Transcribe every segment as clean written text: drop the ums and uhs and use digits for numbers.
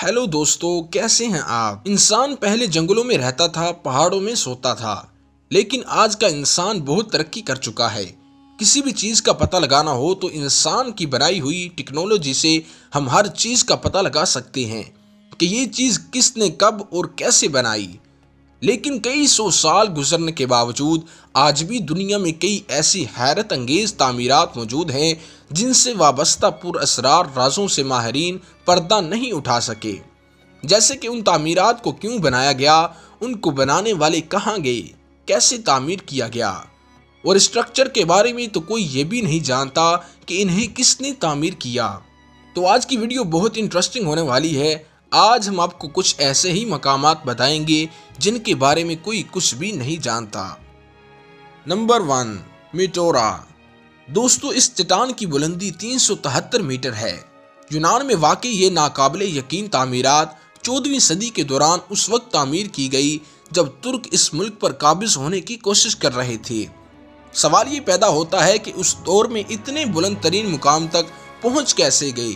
Hello दोस्तों, कैसे हैं आप। इंसान पहले जंगलों में रहता था, पहाड़ों में सोता था, लेकिन आज का इंसान बहुत तरक्की कर चुका है। किसी भी चीज का पता लगाना हो तो इंसान की बनाई हुई टेक्नोलॉजी से हम हर चीज का पता लगा सकते हैं कि ये चीज किसने कब और कैसे बनाई। लेकिन कई सौ साल गुजरने के बावजूद आज भी दुनिया में कई ऐसी हैरत अंगेज तामीरात मौजूद हैं जिनसे वाबस्ता पुरअसरार राजों से माहिरीन पर्दा नहीं उठा सके। जैसे कि उन तामीरात को क्यों बनाया गया, उनको बनाने वाले कहाँ गए, कैसे तामीर किया गया, और स्ट्रक्चर के बारे में तो कोई ये भी नहीं जानता कि इन्हें किसने तामीर किया। तो आज की वीडियो बहुत इंटरेस्टिंग होने वाली है। आज हम आपको कुछ ऐसे ही मकामात बताएंगे जिनके बारे में कोई कुछ भी नहीं जानता। नंबर 1, मिटोरा। दोस्तों, इस चट्टान की बुलंदी 373 मीटर है। यूनान में वाकई ये नाकाबिले यकीन तामीरात 14वीं सदी के दौरान उस वक्त तामीर की गई जब तुर्क इस मुल्क पर काबिज होने की कोशिश कर रहे थे। सवाल ये पैदा होता है कि उस दौर में इतने बुलंद तरीन मुकाम तक पहुंच कैसे गए।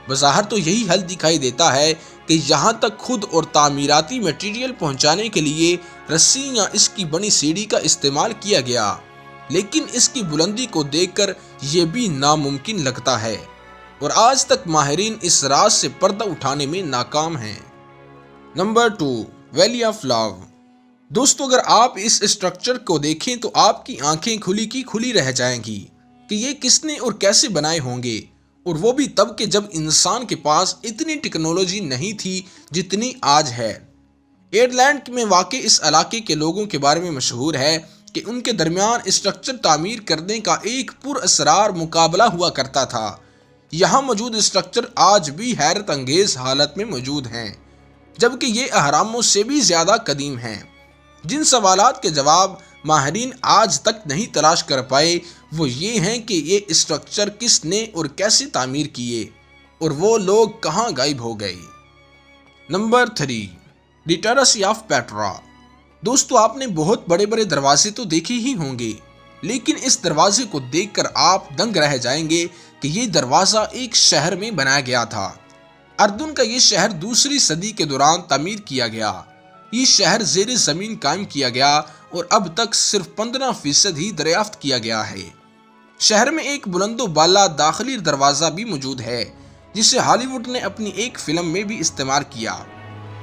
बज़ाहिर तो यही हल दिखाई देता है कि यहाँ तक खुद और तामीराती मटेरियल पहुँचाने के लिए रस्सी या इसकी बनी सीढ़ी का इस्तेमाल किया गया, लेकिन इसकी बुलंदी को देखकर यह भी नामुमकिन लगता है और आज तक माहिरीन इस राज से पर्दा उठाने में नाकाम हैं। Number 2, valley of love. दोस्तों, अगर आप इस स्ट्रक्चर को देखें तो आपकी आंखें खुली की खुली रह जाएंगी कि ये किसने और कैसे बनाए होंगे, और वो भी तब के जब इंसान के पास इतनी टेक्नोलॉजी नहीं थी जितनी आज है। आयरलैंड में वाक़ इस इलाके के लोगों के बारे में मशहूर है कि उनके दरमियान स्ट्रक्चर तामीर करने का एक पुरअसरार मुकाबला हुआ करता था। यहाँ मौजूद स्ट्रक्चर आज भी हैरत अंगेज हालत में मौजूद हैं, जबकि ये अहरामों से भी ज़्यादा कदीम हैं। जिन सवालात के जवाब माहिरीन आज तक नहीं तलाश कर पाए वो ये हैं कि ये स्ट्रक्चर किसने और कैसे तामीर किए और वो लोग कहाँ गायब हो गए। Number 3, literacy of Petra. दोस्तों, आपने बहुत बड़े बड़े दरवाजे तो देखे ही होंगे, लेकिन इस दरवाजे को देखकर आप दंग रह जाएंगे कि ये दरवाज़ा एक शहर में बनाया गया था। अर्दुन का ये शहर दूसरी सदी के दौरान तामीर किया गया। ये शहर ज़ेरे ज़मीन कायम किया गया और अब तक सिर्फ 15% ही दरियाफ्त किया गया है। शहर में एक बुलंदो बाला दाखिली दरवाज़ा भी मौजूद है जिसे हॉलीवुड ने अपनी एक फिल्म में भी इस्तेमाल किया।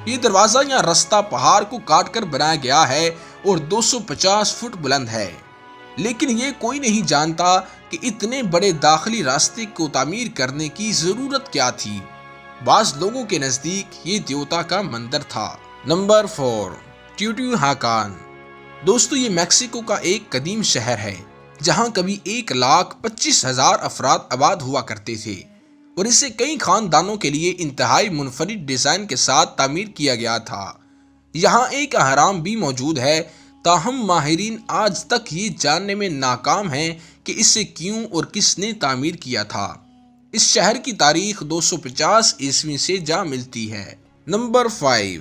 ये दरवाज़ा या रास्ता पहाड़ को काट कर बनाया गया है और 250 फुट बुलंद है, लेकिन ये कोई नहीं जानता कि इतने बड़े दाखिली रास्ते को तामीर करने की ज़रूरत क्या थी। बाज़ लोगों के नज़दीक ये देवता का मंदिर था। नंबर 4, टीओटिहुआकान। दोस्तों, ये मैक्सिको का एक कदीम शहर है जहां कभी 1,25,000 अफराद आबाद हुआ करते थे और इसे कई खानदानों के लिए इंतहाई मुनफरिद डिज़ाइन के साथ तामीर किया गया था। यहाँ एक अहराम भी मौजूद है, ताहम माहिरीन आज तक ये जानने में नाकाम हैं कि इसे क्यों और किसने तामीर किया था। इस शहर की तारीख 250 ईस्वी से जा मिलती है। नंबर 5,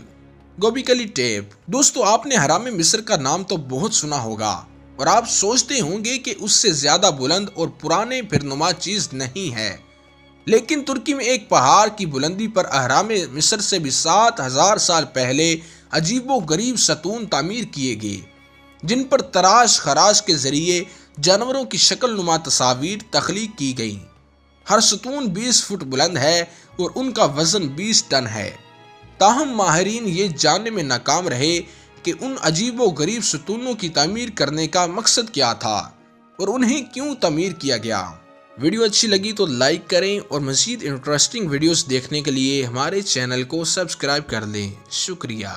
गोबिकली टेप। दोस्तों, आपने हराम मिस्र का नाम तो बहुत सुना होगा और आप सोचते होंगे कि उससे ज़्यादा बुलंद और पुराने फिरनुमा चीज़ नहीं है, लेकिन तुर्की में एक पहाड़ की बुलंदी पर अहराम मिस्र से भी 7,000 साल पहले अजीबो गरीब सतून तामीर किए गए, जिन पर तराश खराश के ज़रिए जानवरों की शक्ल नुमा तस्वीर तख्लीक की गई। हर सतून 20 फुट बुलंद है और उनका वज़न 20 टन है। ताहम माहिरीन ये जानने में नाकाम रहे कि उन अजीबो गरीब सतूनों की तामीर करने का मकसद क्या था और उन्हें क्यों तामीर किया गया। वीडियो अच्छी लगी तो लाइक करें और मज़ीद इंटरेस्टिंग वीडियोस देखने के लिए हमारे चैनल को सब्सक्राइब कर लें। शुक्रिया।